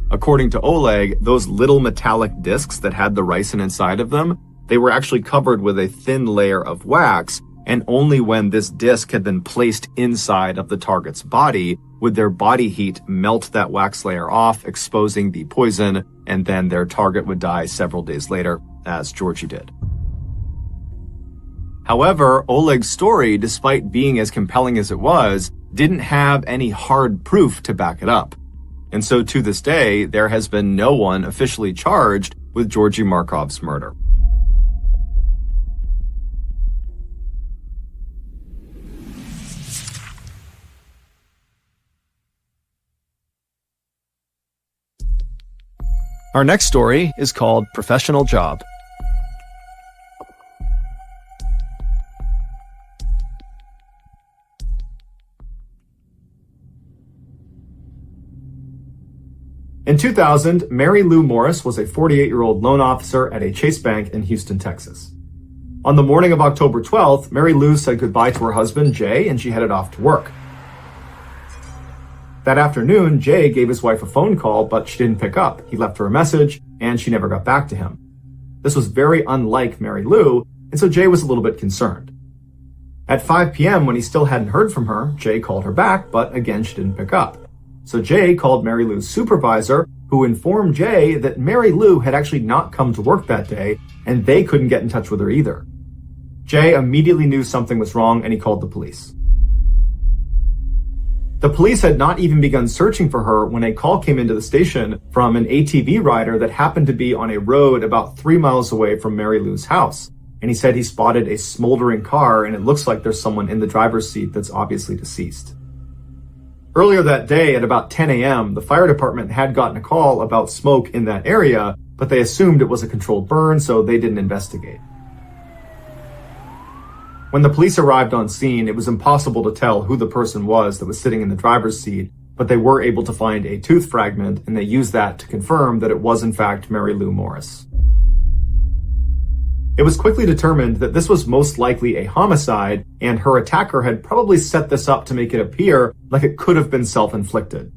According to Oleg, those little metallic discs that had the ricin inside of them, they were actually covered with a thin layer of wax, and only when this disc had been placed inside of the target's body would their body heat melt that wax layer off, exposing the poison, and then their target would die several days later, as Georgy did. However, Oleg's story, despite being as compelling as it was, didn't have any hard proof to back it up. And so to this day, there has been no one officially charged with Georgy Markov's murder. Our next story is called Professional Job. In 2000, Mary Lou Morris was a 48-year-old loan officer at a Chase Bank in Houston, Texas. On the morning of October 12th, Mary Lou said goodbye to her husband, Jay, and she headed off to work. That afternoon, Jay gave his wife a phone call, but she didn't pick up. He left her a message, and she never got back to him. This was very unlike Mary Lou, and so Jay was a little bit concerned. At 5 p.m., when he still hadn't heard from her, Jay called her back, but again, she didn't pick up. So Jay called Mary Lou's supervisor, who informed Jay that Mary Lou had actually not come to work that day, and they couldn't get in touch with her either. Jay immediately knew something was wrong, and he called the police. The police had not even begun searching for her when a call came into the station from an ATV rider that happened to be on a road about 3 miles away from Mary Lou's house. And he said he spotted a smoldering car, and it looks like there's someone in the driver's seat that's obviously deceased. Earlier that day at about 10 a.m., the fire department had gotten a call about smoke in that area, but they assumed it was a controlled burn, so they didn't investigate. When the police arrived on scene, it was impossible to tell who the person was that was sitting in the driver's seat, but they were able to find a tooth fragment, and they used that to confirm that it was in fact Mary Lou Morris. It was quickly determined that this was most likely a homicide, and her attacker had probably set this up to make it appear like it could have been self-inflicted.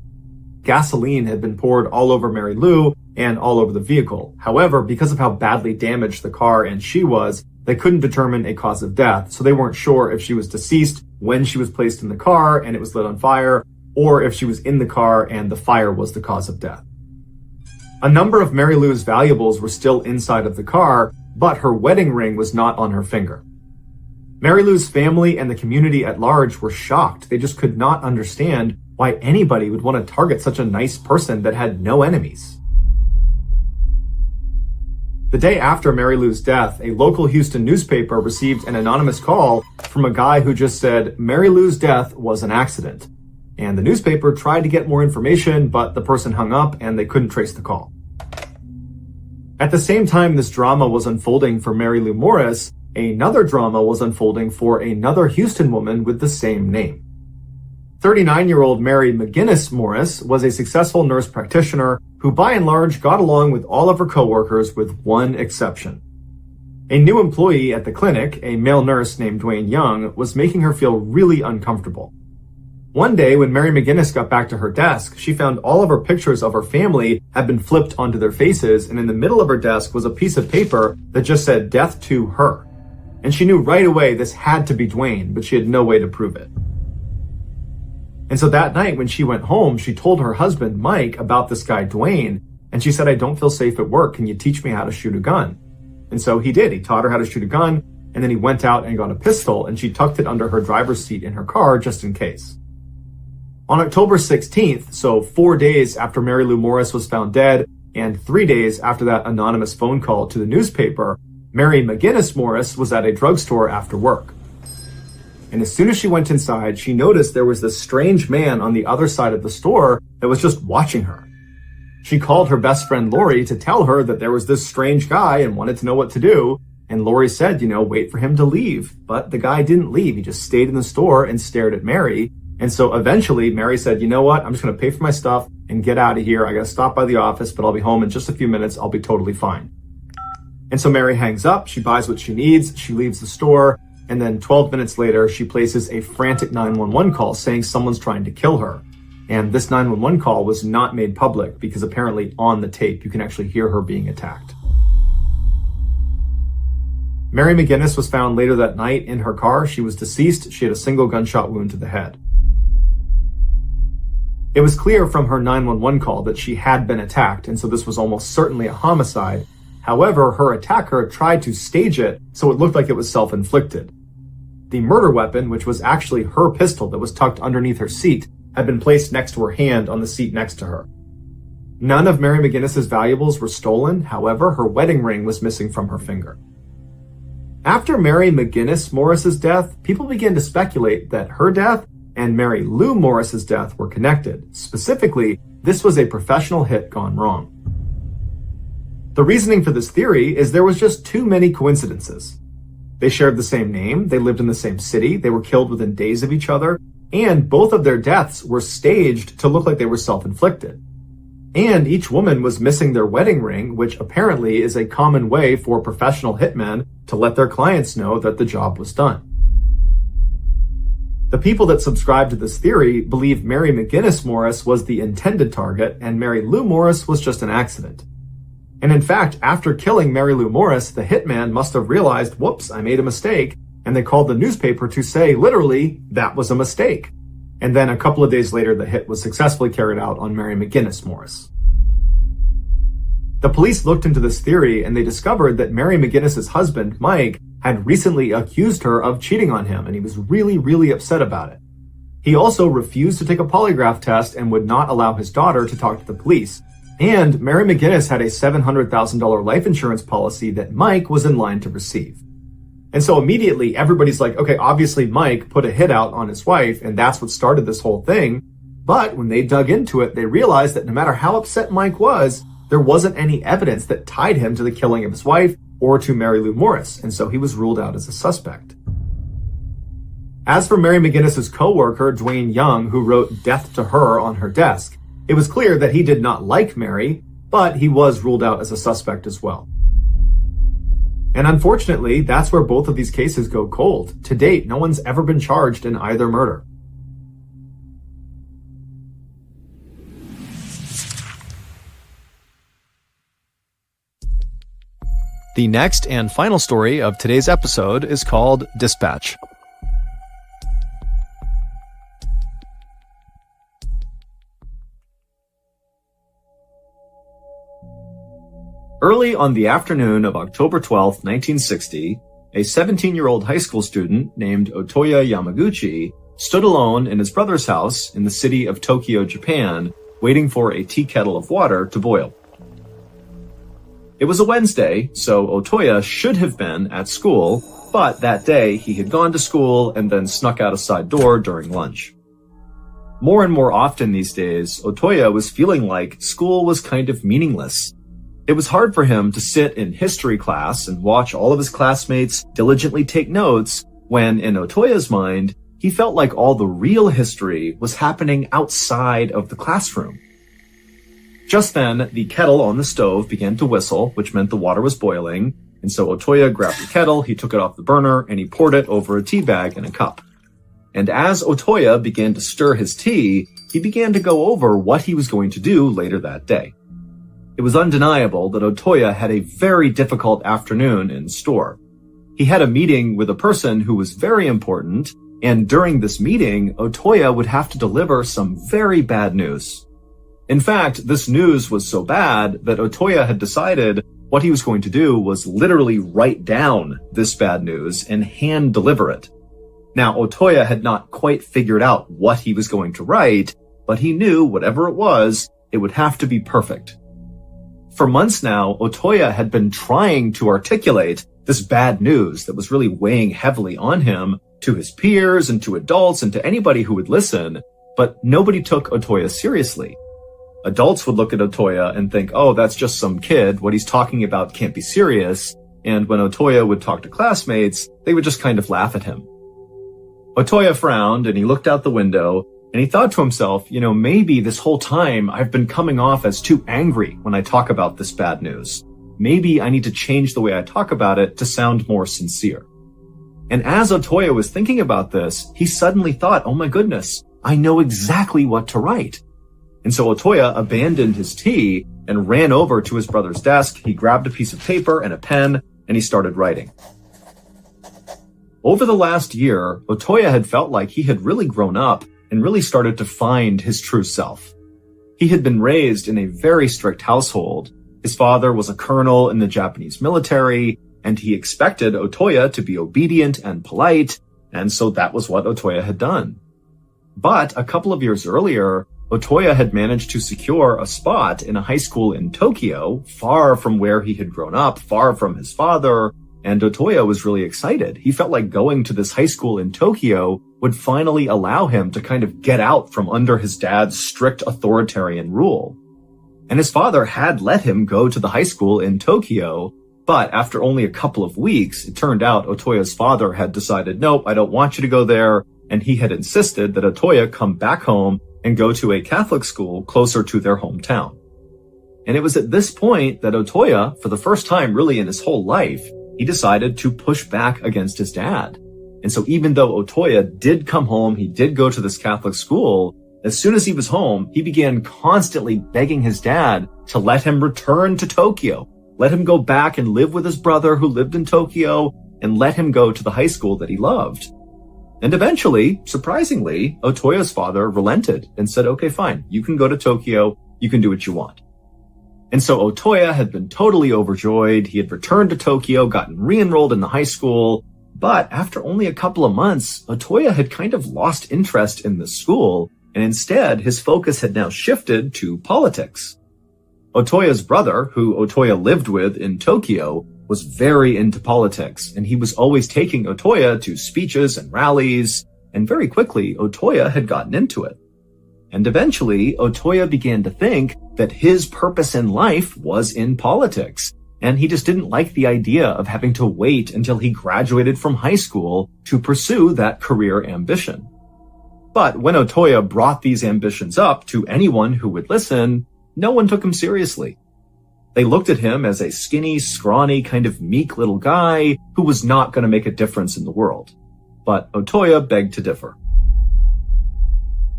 Gasoline had been poured all over Mary Lou and all over the vehicle. However, because of how badly damaged the car and she was, they couldn't determine a cause of death, so they weren't sure if she was deceased when she was placed in the car and it was lit on fire, or if she was in the car and the fire was the cause of death. A number of Mary Lou's valuables were still inside of the car, but her wedding ring was not on her finger. Mary Lou's family and the community at large were shocked. They just could not understand why anybody would want to target such a nice person that had no enemies. The day after Mary Lou's death, a local Houston newspaper received an anonymous call from a guy who just said Mary Lou's death was an accident. And the newspaper tried to get more information, but the person hung up and they couldn't trace the call. At the same time this drama was unfolding for Mary Lou Morris, another drama was unfolding for another Houston woman with the same name. 39-year-old Mary McGinnis Morris was a successful nurse practitioner who by and large got along with all of her coworkers with one exception. A new employee at the clinic, a male nurse named Dwayne Young, was making her feel really uncomfortable. One day when Mary McGinnis got back to her desk, she found all of her pictures of her family had been flipped onto their faces, and in the middle of her desk was a piece of paper that just said death to her. And she knew right away this had to be Dwayne, but she had no way to prove it. And so that night when she went home, she told her husband, Mike, about this guy, Dwayne, and she said, I don't feel safe at work. Can you teach me how to shoot a gun? And so he did. He taught her how to shoot a gun, and then he went out and got a pistol, and she tucked it under her driver's seat in her car just in case. On October 16th, so 4 days after Mary Lou Morris was found dead, and 3 days after that anonymous phone call to the newspaper, Mary McGinnis Morris was at a drugstore after work. And as soon as she went inside, she noticed there was this strange man on the other side of the store that was just watching her. She called her best friend Lori to tell her that there was this strange guy and wanted to know what to do. And Lori said, wait for him to leave. But the guy didn't leave. He just stayed in the store and stared at Mary. And so eventually Mary said, you know what? I'm just going to pay for my stuff and get out of here. I got to stop by the office, but I'll be home in just a few minutes. I'll be totally fine. And so Mary hangs up. She buys what she needs. She leaves the store. And then 12 minutes later, she places a frantic 911 call saying someone's trying to kill her. And this 911 call was not made public because apparently on the tape, you can actually hear her being attacked. Mary McGinnis was found later that night in her car. She was deceased. She had a single gunshot wound to the head. It was clear from her 911 call that she had been attacked, and so this was almost certainly a homicide. However, her attacker tried to stage it so it looked like it was self-inflicted. The murder weapon, which was actually her pistol that was tucked underneath her seat, had been placed next to her hand on the seat next to her. None of Mary McGinnis's valuables were stolen. However, her wedding ring was missing from her finger. After Mary McGinnis Morris's death, people began to speculate that her death and Mary Lou Morris's death were connected. Specifically, this was a professional hit gone wrong. The reasoning for this theory is there was just too many coincidences. They shared the same name, they lived in the same city, they were killed within days of each other, and both of their deaths were staged to look like they were self-inflicted. And each woman was missing their wedding ring, which apparently is a common way for professional hitmen to let their clients know that the job was done. The people that subscribe to this theory believe Mary McGinnis Morris was the intended target and Mary Lou Morris was just an accident. And in fact, after killing Mary Lou Morris, the hitman must have realized, whoops, I made a mistake, and they called the newspaper to say, literally, that was a mistake. And then a couple of days later, the hit was successfully carried out on Mary McGinnis Morris. The police looked into this theory and they discovered that Mary McGinnis's husband, Mike, had recently accused her of cheating on him, and he was really, really upset about it. He also refused to take a polygraph test and would not allow his daughter to talk to the police. And Mary McGinnis had a $700,000 life insurance policy that Mike was in line to receive. And so immediately everybody's like, okay, obviously Mike put a hit out on his wife and that's what started this whole thing. But when they dug into it, they realized that no matter how upset Mike was, there wasn't any evidence that tied him to the killing of his wife or to Mary Lou Morris. And so he was ruled out as a suspect. As for Mary McGinnis's co-worker, Dwayne Young, who wrote "Death to Her" on her desk, it was clear that he did not like Mary, but he was ruled out as a suspect as well. And unfortunately, that's where both of these cases go cold. To date, no one's ever been charged in either murder. The next and final story of today's episode is called Dispatch. Early on the afternoon of October 12, 1960, a 17-year-old high school student named Otoya Yamaguchi stood alone in his brother's house in the city of Tokyo, Japan, waiting for a tea kettle of water to boil. It was a Wednesday, so Otoya should have been at school, but that day he had gone to school and then snuck out a side door during lunch. More and more often these days, Otoya was feeling like school was kind of meaningless. It was hard for him to sit in history class and watch all of his classmates diligently take notes when, in Otoya's mind, he felt like all the real history was happening outside of the classroom. Just then, the kettle on the stove began to whistle, which meant the water was boiling, and so Otoya grabbed the kettle, he took it off the burner, and he poured it over a tea bag in a cup. And as Otoya began to stir his tea, he began to go over what he was going to do later that day. It was undeniable that Otoya had a very difficult afternoon in store. He had a meeting with a person who was very important, and during this meeting, Otoya would have to deliver some very bad news. In fact, this news was so bad that Otoya had decided, What he was going to do was literally write down this bad news and hand deliver it. Now, Otoya had not quite figured out what he was going to write, but he knew whatever it was, it would have to be perfect. For months now, Otoya had been trying to articulate this bad news that was really weighing heavily on him to his peers and to adults and to anybody who would listen, but nobody took Otoya seriously. Adults would look at Otoya and think, oh, that's just some kid. What he's talking about can't be serious. And when Otoya would talk to classmates, they would just kind of laugh at him. Otoya frowned and he looked out the window and he thought to himself, maybe this whole time I've been coming off as too angry when I talk about this bad news. Maybe I need to change the way I talk about it to sound more sincere. And as Otoya was thinking about this, he suddenly thought, oh my goodness, I know exactly what to write. And so Otoya abandoned his tea and ran over to his brother's desk. He grabbed a piece of paper and a pen and he started writing. Over the last year, Otoya had felt like he had really grown up and really started to find his true self. He had been raised in a very strict household. His father was a colonel in the Japanese military, and he expected Otoya to be obedient and polite, and so that was what Otoya had done. But a couple of years earlier, Otoya had managed to secure a spot in a high school in Tokyo, far from where he had grown up, far from his father, and Otoya was really excited. He felt like going to this high school in Tokyo would finally allow him to kind of get out from under his dad's strict authoritarian rule. And his father had let him go to the high school in Tokyo, but after only a couple of weeks, it turned out Otoya's father had decided, nope, I don't want you to go there, and he had insisted that Otoya come back home and go to a Catholic school closer to their hometown. And it was at this point that Otoya, for the first time really in his whole life, he decided to push back against his dad. And so even though Otoya did come home, he did go to this Catholic school, as soon as he was home, he began constantly begging his dad to let him return to Tokyo, let him go back and live with his brother who lived in Tokyo, and let him go to the high school that he loved. And eventually, surprisingly, Otoya's father relented and said, okay, fine, you can go to Tokyo, you can do what you want. And so Otoya had been totally overjoyed. He had returned to Tokyo, gotten re-enrolled in the high school. But after only a couple of months, Otoya had kind of lost interest in the school, and instead his focus had now shifted to politics. Otoya's brother, who Otoya lived with in Tokyo, was very into politics, and he was always taking Otoya to speeches and rallies, and very quickly Otoya had gotten into it. And eventually, Otoya began to think that his purpose in life was in politics, and he just didn't like the idea of having to wait until he graduated from high school to pursue that career ambition. But when Otoya brought these ambitions up to anyone who would listen, no one took him seriously. They looked at him as a skinny, scrawny, kind of meek little guy who was not going to make a difference in the world. But Otoya begged to differ.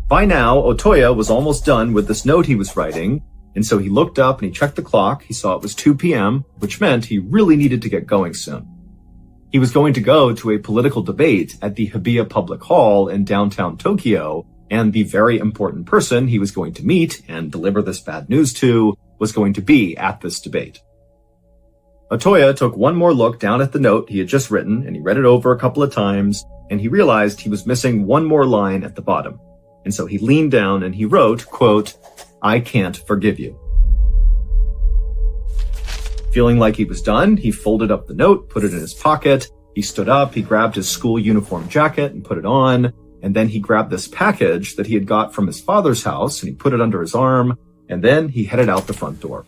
By now, Otoya was almost done with this note he was writing, and so he looked up and he checked the clock. He saw it was 2 p.m., which meant he really needed to get going soon. He was going to go to a political debate at the Hibiya Public Hall in downtown Tokyo, and the very important person he was going to meet and deliver this bad news to was going to be at this debate. Otoya took one more look down at the note he had just written, and he read it over a couple of times, and he realized he was missing one more line at the bottom. And so he leaned down and he wrote, quote, "I can't forgive you." Feeling like he was done, he folded up the note, put it in his pocket. He stood up, he grabbed his school uniform jacket and put it on. And then he grabbed this package that he had got from his father's house and he put it under his arm. And then he headed out the front door.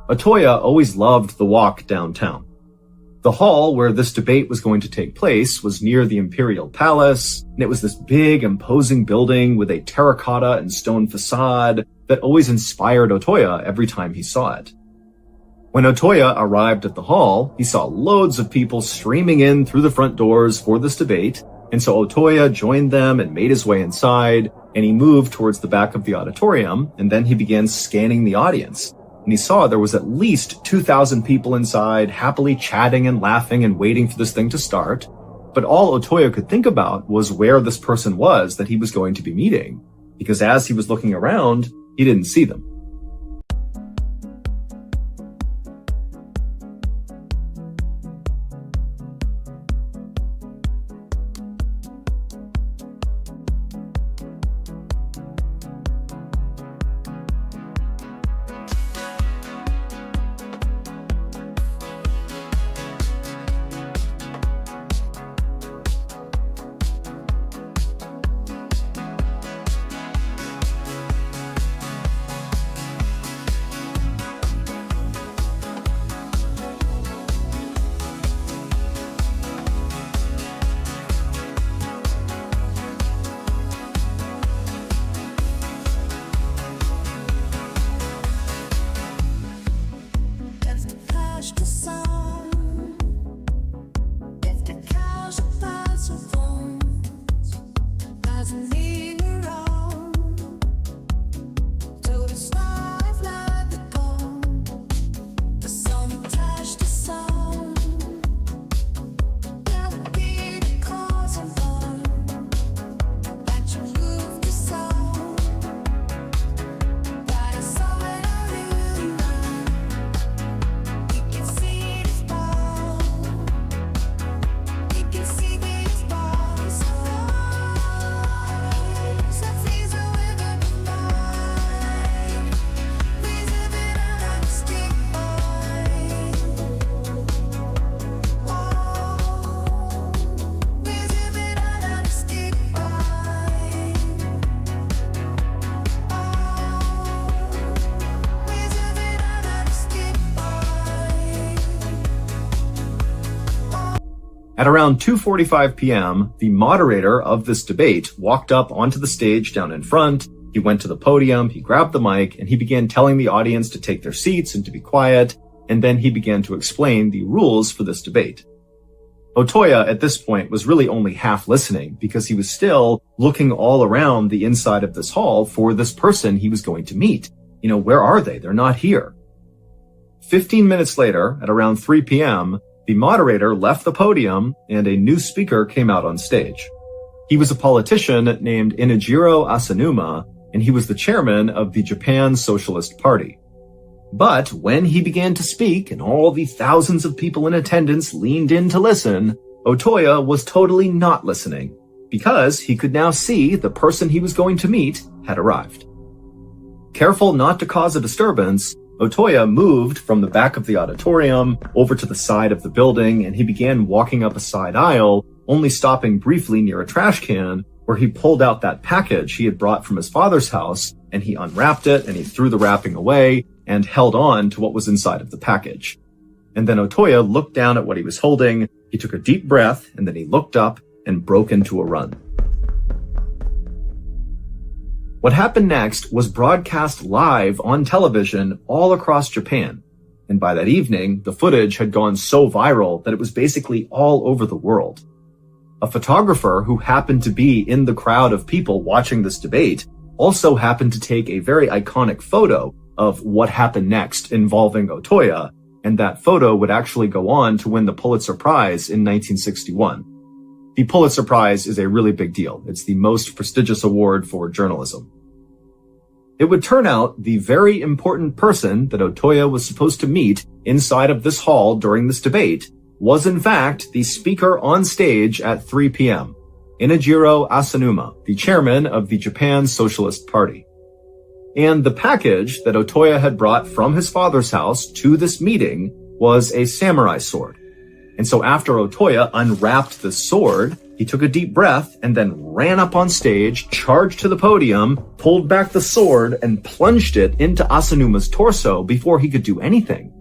Otoya always loved the walk downtown. The hall where this debate was going to take place was near the Imperial Palace, and it was this big, imposing building with a terracotta and stone facade that always inspired Otoya every time he saw it. When Otoya arrived at the hall, he saw loads of people streaming in through the front doors for this debate, and so Otoya joined them and made his way inside, and he moved towards the back of the auditorium, and then he began scanning the audience. And he saw there was at least 2,000 people inside, happily chatting and laughing and waiting for this thing to start. But all Otoya could think about was where this person was that he was going to be meeting, because as he was looking around, he didn't see them. At around 2:45 p.m., the moderator of this debate walked up onto the stage down in front. He went to the podium, he grabbed the mic, and he began telling the audience to take their seats and to be quiet, and then he began to explain the rules for this debate. Otoya at this point was really only half listening because he was still looking all around the inside of this hall for this person he was going to meet. Where are they? They're not here. 15 minutes later, at around 3 p.m., the moderator left the podium and a new speaker came out on stage. He was a politician named Inajiro Asanuma, and he was the chairman of the Japan Socialist Party. But when he began to speak and all the thousands of people in attendance leaned in to listen, Otoya was totally not listening because he could now see the person he was going to meet had arrived. Careful not to cause a disturbance, Otoya moved from the back of the auditorium over to the side of the building, and he began walking up a side aisle, only stopping briefly near a trash can where he pulled out that package he had brought from his father's house, and he unwrapped it and he threw the wrapping away and held on to what was inside of the package. And then Otoya looked down at what he was holding, he took a deep breath, and then he looked up and broke into a run. What happened next was broadcast live on television all across Japan. And by that evening, the footage had gone so viral that it was basically all over the world. A photographer who happened to be in the crowd of people watching this debate also happened to take a very iconic photo of what happened next involving Otoya, and that photo would actually go on to win the Pulitzer Prize in 1961. The Pulitzer Prize is a really big deal. It's the most prestigious award for journalism. It would turn out the very important person that Otoya was supposed to meet inside of this hall during this debate was in fact the speaker on stage at 3 p.m., Inajiro Asanuma, the chairman of the Japan Socialist Party. And the package that Otoya had brought from his father's house to this meeting was a samurai sword. And so after Otoya unwrapped the sword, he took a deep breath and then ran up on stage, charged to the podium, pulled back the sword, and plunged it into Asanuma's torso before he could do anything.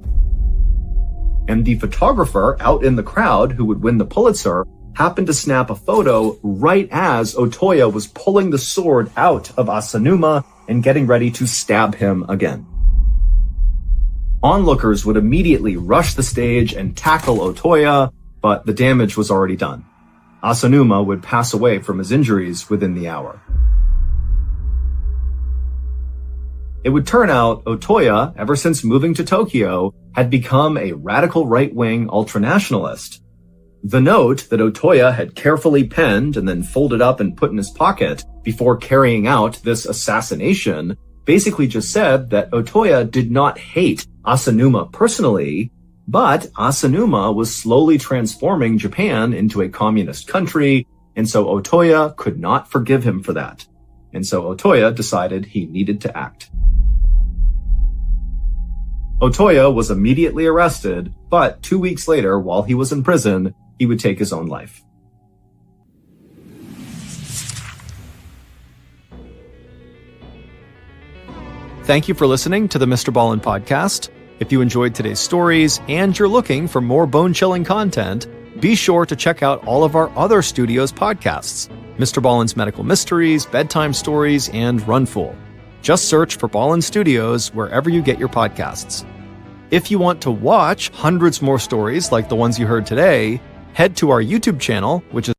And the photographer out in the crowd who would win the Pulitzer happened to snap a photo right as Otoya was pulling the sword out of Asanuma and getting ready to stab him again. Onlookers would immediately rush the stage and tackle Otoya, but the damage was already done. Asanuma would pass away from his injuries within the hour. It would turn out Otoya, ever since moving to Tokyo, had become a radical right-wing ultranationalist. The note that Otoya had carefully penned and then folded up and put in his pocket before carrying out this assassination basically just said that Otoya did not hate Asanuma personally, but Asanuma was slowly transforming Japan into a communist country, and so Otoya could not forgive him for that. And so Otoya decided he needed to act. Otoya was immediately arrested, but 2 weeks later, while he was in prison, he would take his own life. Thank you for listening to the MrBallen Podcast. If you enjoyed today's stories and you're looking for more bone-chilling content, be sure to check out all of our other studios podcasts, Mr. Ballen's Medical Mysteries, Bedtime Stories, and Runful. Just search for Ballen Studios wherever you get your podcasts. If you want to watch hundreds more stories like the ones you heard today, head to our YouTube channel, which is